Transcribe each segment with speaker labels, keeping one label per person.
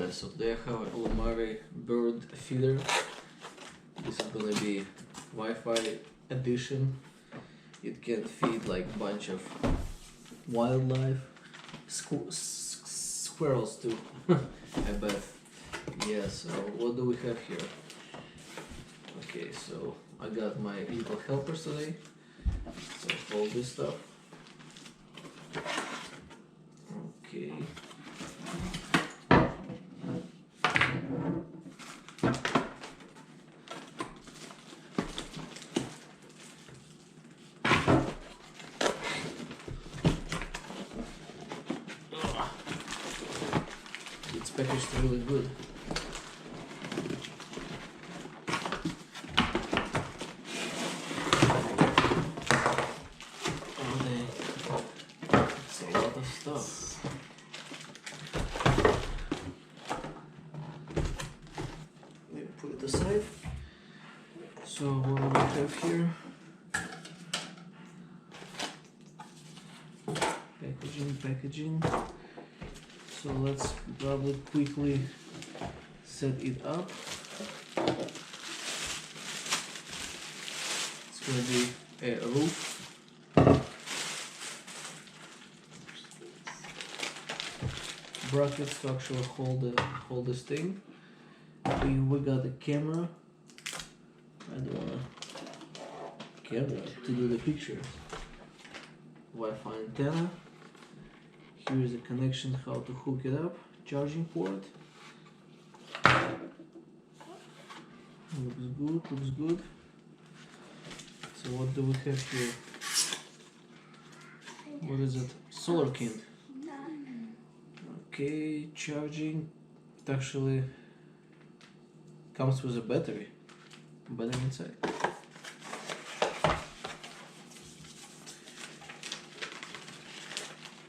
Speaker 1: iPad. So today I have a Lumary bird feeder. This is gonna be Wi-Fi edition. It can feed like a bunch of wildlife, squirrels too. I bet. Yeah. So what do we have here? Okay, so I got my little helpers today. So all this stuff. Okay. It's packaged really good. It's a lot of stuff. Let me put it aside. So what do we have here? Packaging. So let's probably quickly set it up. It's gonna be a roof. Brackets to actually hold this thing. We got a camera. I don't want a camera to do the picture. Wi-Fi antenna. Here is the connection, how to hook it up. Charging port. Looks good. So what do we have here? What is it? Solar kit. Okay, charging. It actually comes with a battery inside.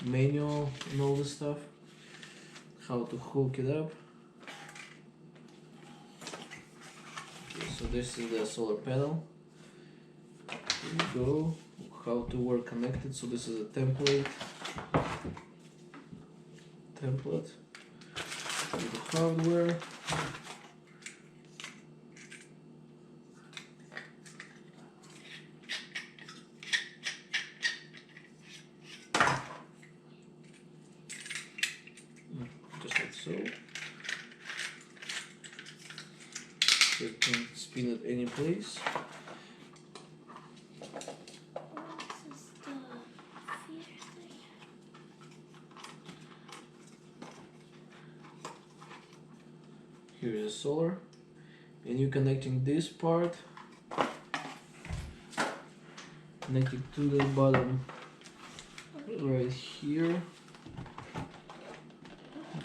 Speaker 1: Manual and all this stuff, how to hook it up. Okay, so this is the solar panel. Here we go. How to work connected. So this is a template with the hardware. Just like so. You can spin it any place. Here is a solar, and you're connecting this part, connecting to the bottom right here.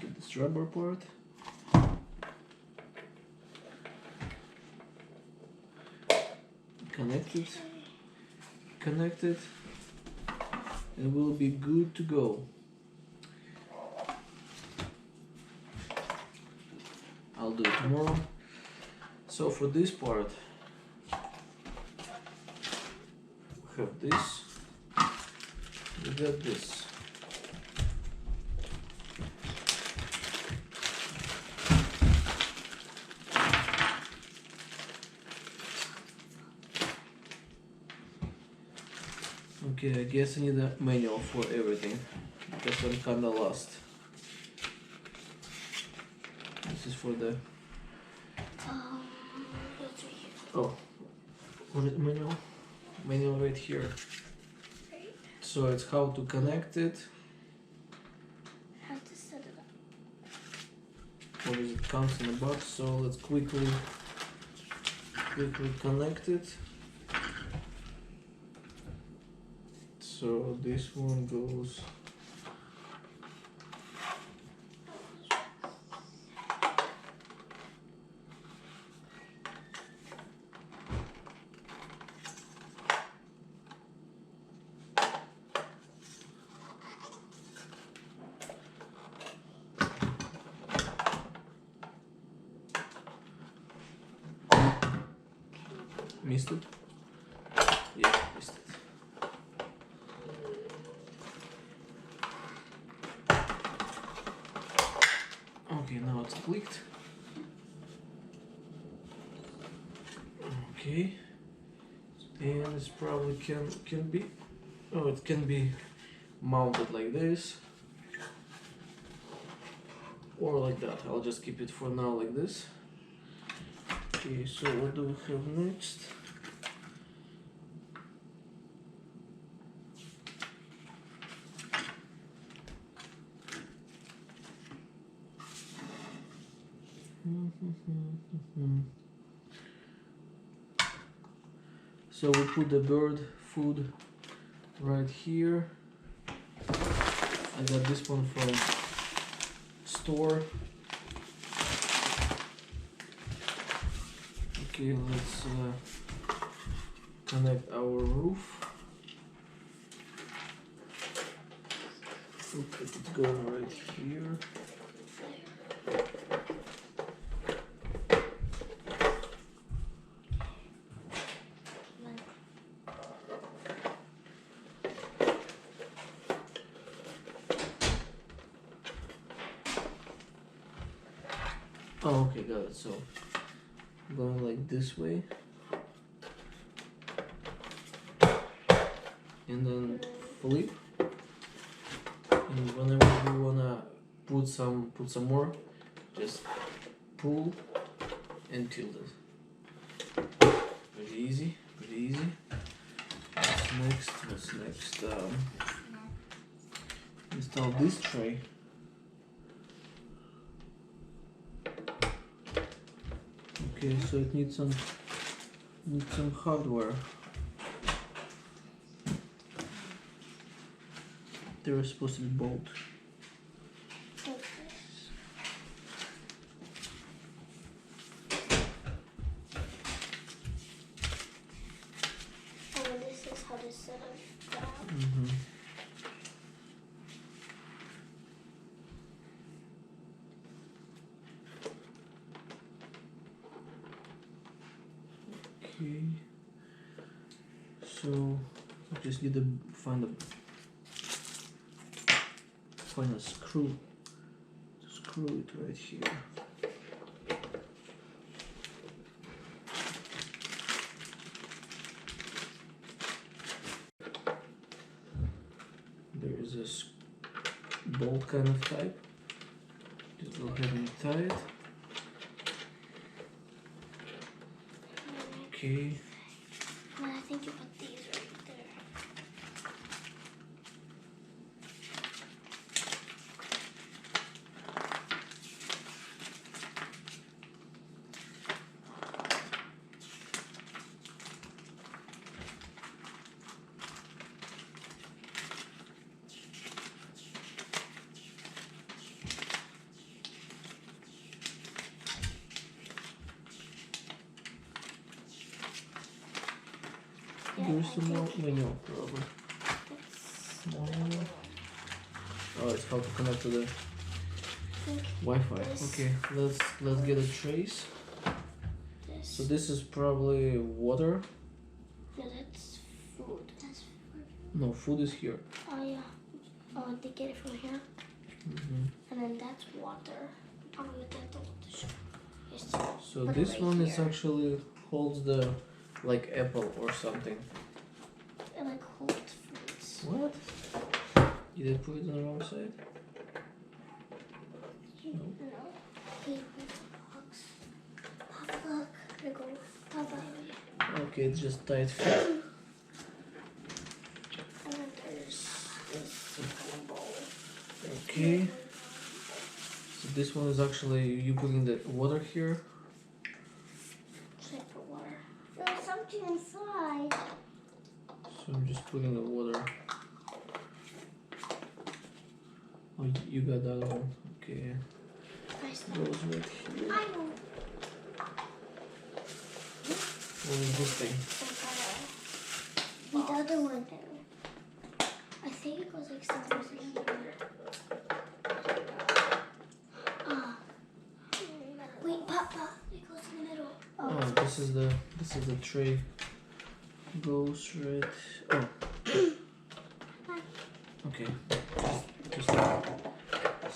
Speaker 1: Get this rubber part. Connect it, and we'll be good to go. I'll do it tomorrow. So for this part, we have this. We got this. Okay, I guess I need a manual for everything because I'm kinda lost. This is for the what is manual? Manual right here. So it's how to connect it.
Speaker 2: How to set it up.
Speaker 1: What is it? Comes in a box. So let's quickly connect it. So this one goes. Missed it? Yeah, missed it. Okay, now just clicked. Okay, and it's probably can be, oh, it can be mounted like this or like that. I'll just keep it for now like this. Okay, so what do we have next? So we put the bird food right here. I got this one from store. Okay, let's connect our roof. Look at it going right here. Oh, okay, got it. So going like this way, and then flip. And whenever you wanna put some more, just pull and tilt it. Pretty easy, pretty easy. What's next? What's next? Install this tray. Okay, so it needs some hardware. There is supposed to be bolt.
Speaker 2: Oh, this is how to set up that.
Speaker 1: Okay. So I just need to find a screw to screw it right here. There is a bolt kind of type. Just go ahead and tie it. Okay.
Speaker 2: Well, I think you put these right there.
Speaker 1: There's some more menu probably. Oh, it's how to connect to the Wi-Fi. Okay, let's get a trace. So this is probably water.
Speaker 2: No, that's food. That's food.
Speaker 1: No, food is here.
Speaker 2: Oh yeah. Oh, they get it from here. And then that's water. Oh, that's the water.
Speaker 1: So this one is actually holds the like apple or something.
Speaker 2: It like holds fruits.
Speaker 1: What? You did put it on the wrong side? No.
Speaker 2: Hey, where's the box? Papa, look. There you go. Papa.
Speaker 1: Okay, it's just tight fit.
Speaker 2: And then there's this bowl.
Speaker 1: Okay. So this one is actually you putting the water here.
Speaker 2: Should I put water? There's something inside.
Speaker 1: So I'm just putting the water. Oh, you got that one. Okay.
Speaker 2: Nice.
Speaker 1: Goes right here.
Speaker 2: I know.
Speaker 1: What is this thing?
Speaker 2: The other one there. I think it goes like somewhere here. Wait, Papa. It goes in the middle.
Speaker 1: Oh, this is the tray. Goes right. Oh. Okay. Just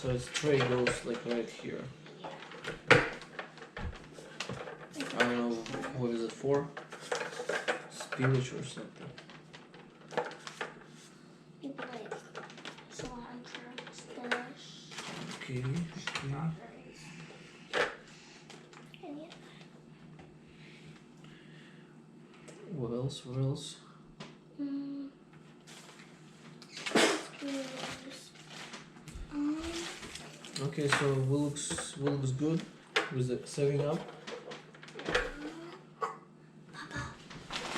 Speaker 1: so its tray goes like right here. for? Spillage or something.
Speaker 2: Maybe like cilantro, spinach,
Speaker 1: Okay.
Speaker 2: strawberries. And yeah.
Speaker 1: What else?
Speaker 2: Screws.
Speaker 1: Okay, so what looks good with the setting up?
Speaker 2: Papa.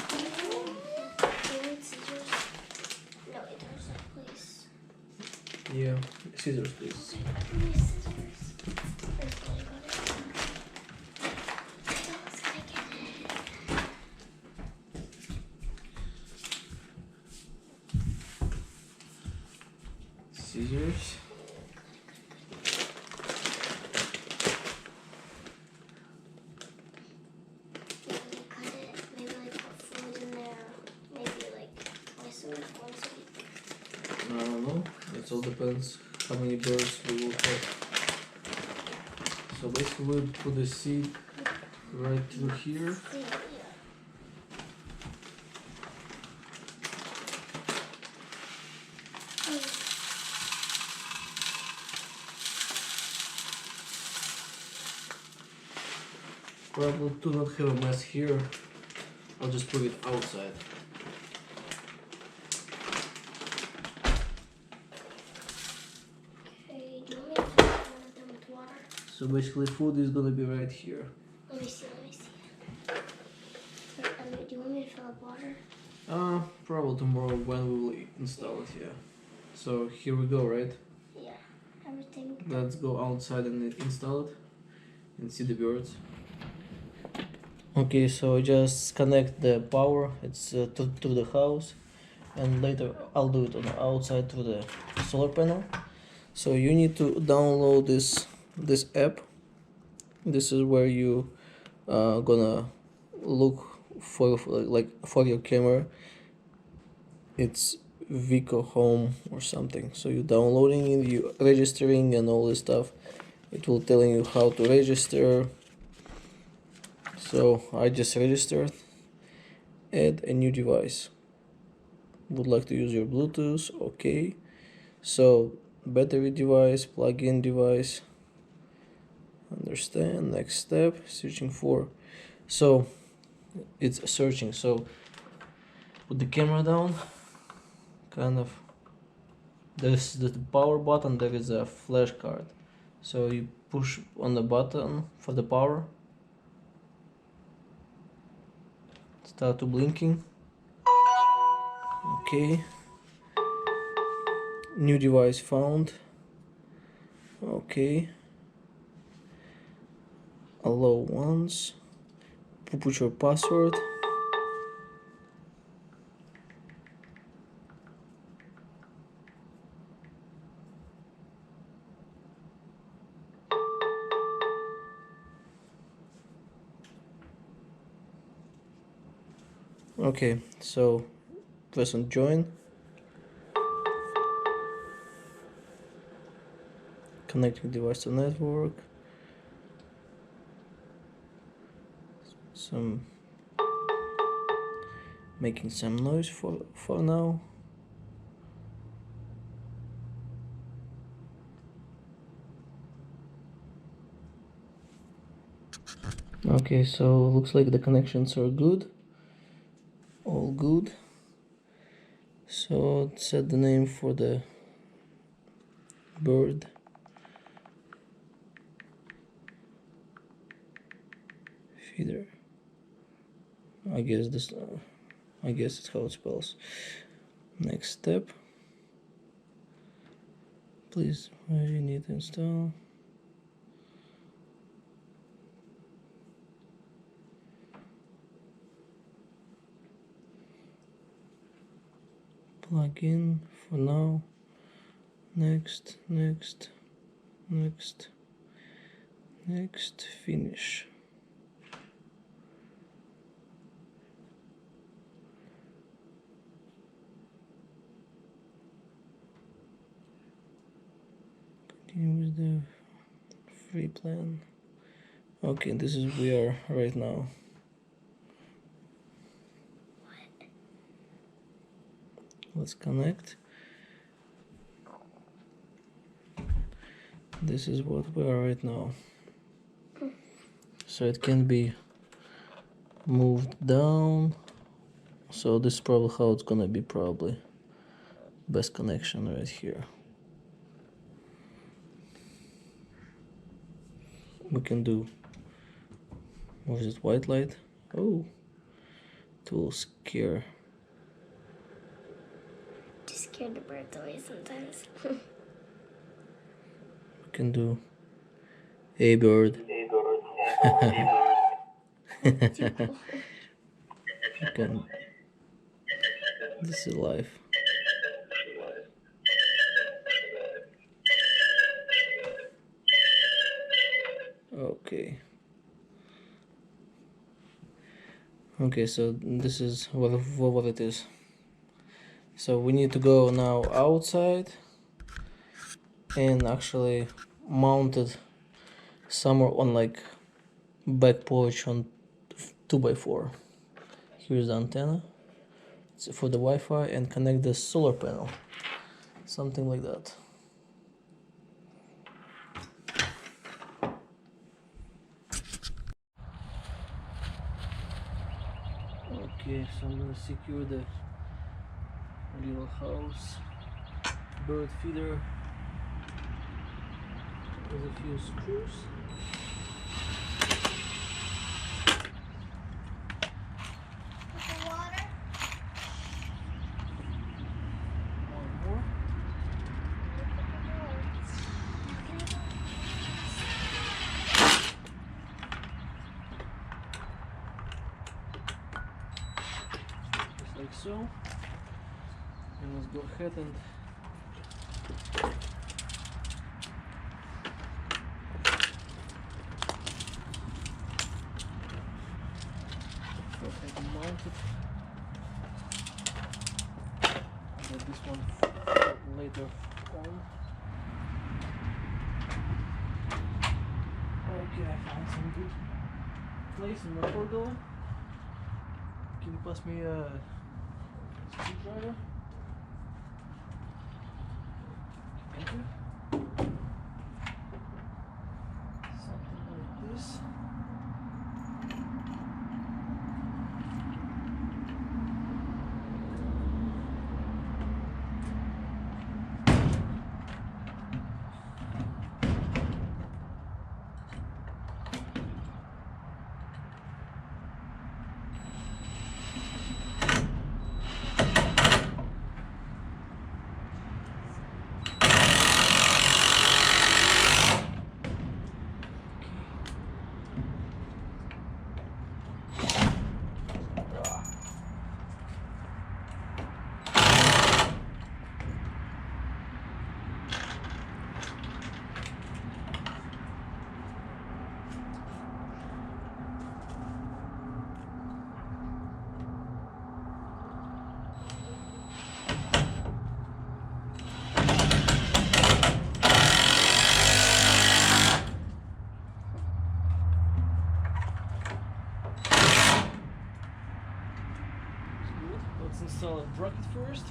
Speaker 2: Do you need scissors? No, there's a place.
Speaker 1: Yeah, scissors please.
Speaker 2: Okay, give me scissors. Where's Billy got it? Billy's gonna get it.
Speaker 1: Scissors.
Speaker 2: Maybe cut it. Maybe like put food in there. Maybe like twice a week, once a week.
Speaker 1: I don't know. It all depends how many birds we will have. So basically we put the seed right through here.
Speaker 2: See, yeah.
Speaker 1: Probably do not have a mess here. I'll just put it outside.
Speaker 2: Okay, do you want me to fill one of them with water?
Speaker 1: So basically food is gonna be right here.
Speaker 2: Let me see. Do you want me to fill up water?
Speaker 1: Probably tomorrow when we will install it, yeah. So here we go, right?
Speaker 2: Yeah, everything.
Speaker 1: Let's go outside and install it and see the birds. Okay, so just connect the power, it's to the house, and later I'll do it on the outside to the solar panel. So you need to download this app. This is where you gonna look for your camera. It's Vico Home or something. So you downloading it, you registering and all this stuff. It will telling you how to register. So I just registered. Add a new device. Would like to use your Bluetooth. Okay. So battery device, plug-in device. Understand. Next step. Searching for. So it's searching. So put the camera down. Kind of. There's the power button. There is a flash card. So you push on the button for the power. Start to blinking. Okay. New device found. Okay. Allow once. Put your password. Okay, so press on join. Connecting device to network. Making some noise for now. Okay, so looks like the connections are good. All good. So set the name for the bird. Feeder. I guess it's how it spells. Next step. Please, you need to install. Plug in for now. Next, finish. Continue with the free plan. Okay, this is we are right now. Let's connect. This is what we are right now. So it can be moved down. So this is probably how it's gonna be, probably. Best connection right here. We can do, what is it, white light? Oh, it will scare.
Speaker 2: Just scare the birds away sometimes.
Speaker 1: We can do, hey bird. You can, this is life. Okay. Okay, so this is what it is. So we need to go now outside and actually mount it somewhere on like back porch on 2x4. Here's the antenna. It's for the Wi-Fi, and connect the solar panel. Something like that. Okay, so I'm gonna secure the little house, bird feeder with a few screws.
Speaker 2: Water?
Speaker 1: One more. Just like so. And let's go ahead and mount it. I'll get this one later on. Okay, I found some good place in my portal. Can you pass me a screwdriver? Thank you. Something like this. Let's install a bracket first.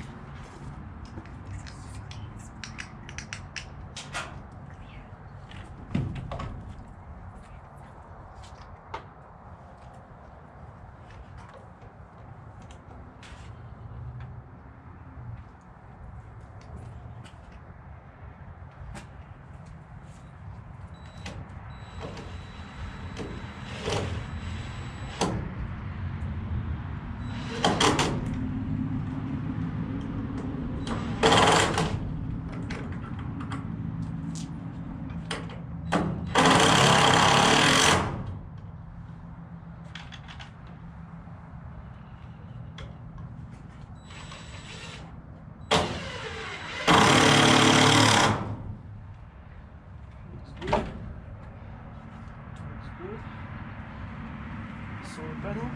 Speaker 1: Solar panel.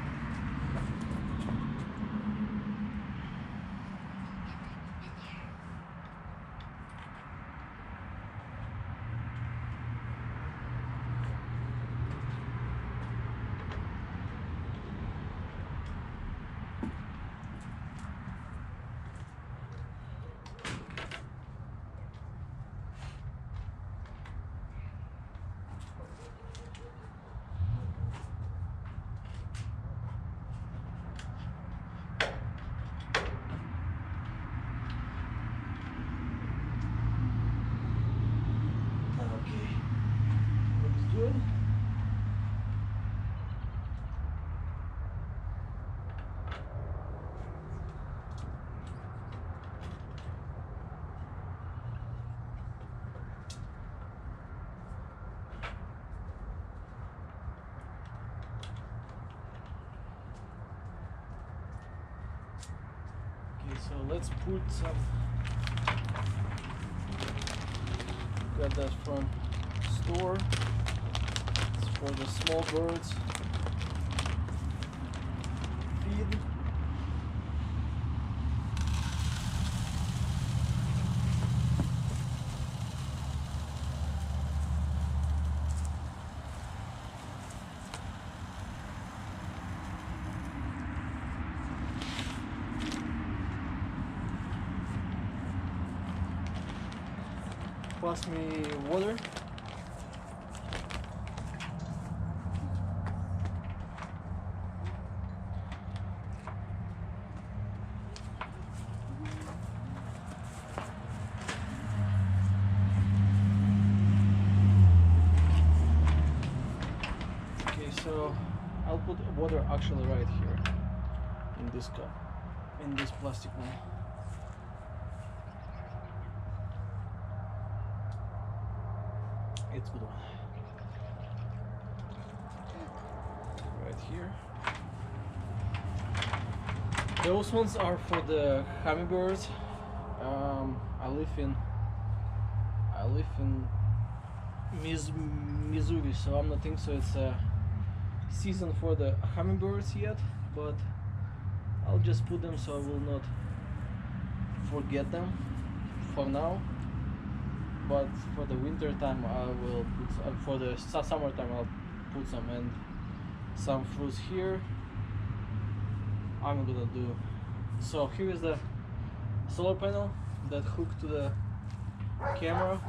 Speaker 1: let's put some. Got that from store. It's for the small birds. Feed. Pass me water. Okay, so I'll put water actually right here in this cup, in this plastic one. It's good one. Right here. Those ones are for the hummingbirds. I live in Missouri, so I'm not think so it's a season for the hummingbirds yet, but I'll just put them so I will not forget them for now. But for the winter time I will put for the summertime I'll put some, and some fruits here I'm gonna do. So here is the solar panel that hooked to the camera,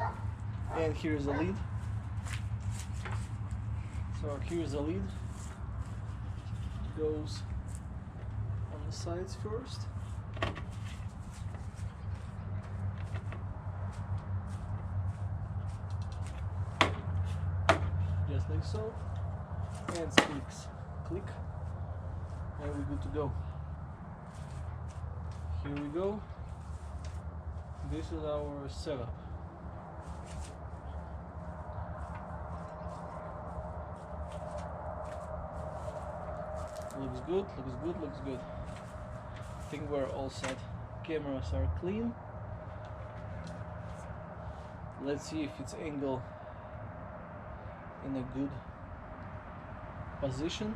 Speaker 1: and here is the lid. So here is the lid. It goes on the sides first. Just like so, and it clicks, click, and we're good to go. Here we go. This is our setup. Looks good, looks good, looks good. I think we're all set. Cameras are clean. Let's see if it's angle in a good position.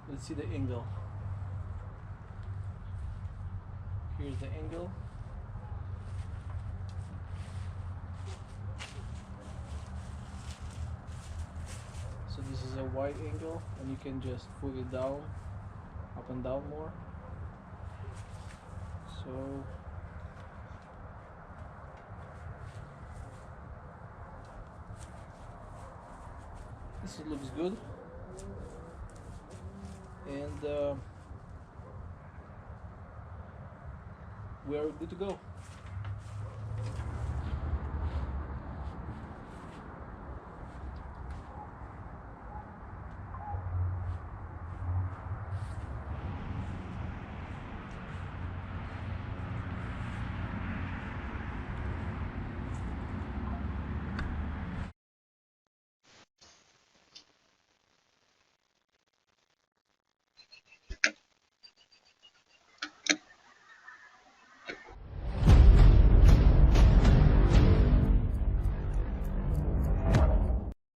Speaker 1: Let's see the angle. Here's the angle. So this is a wide angle, and you can just put it down, up and down more. So this looks good, and we're good to go.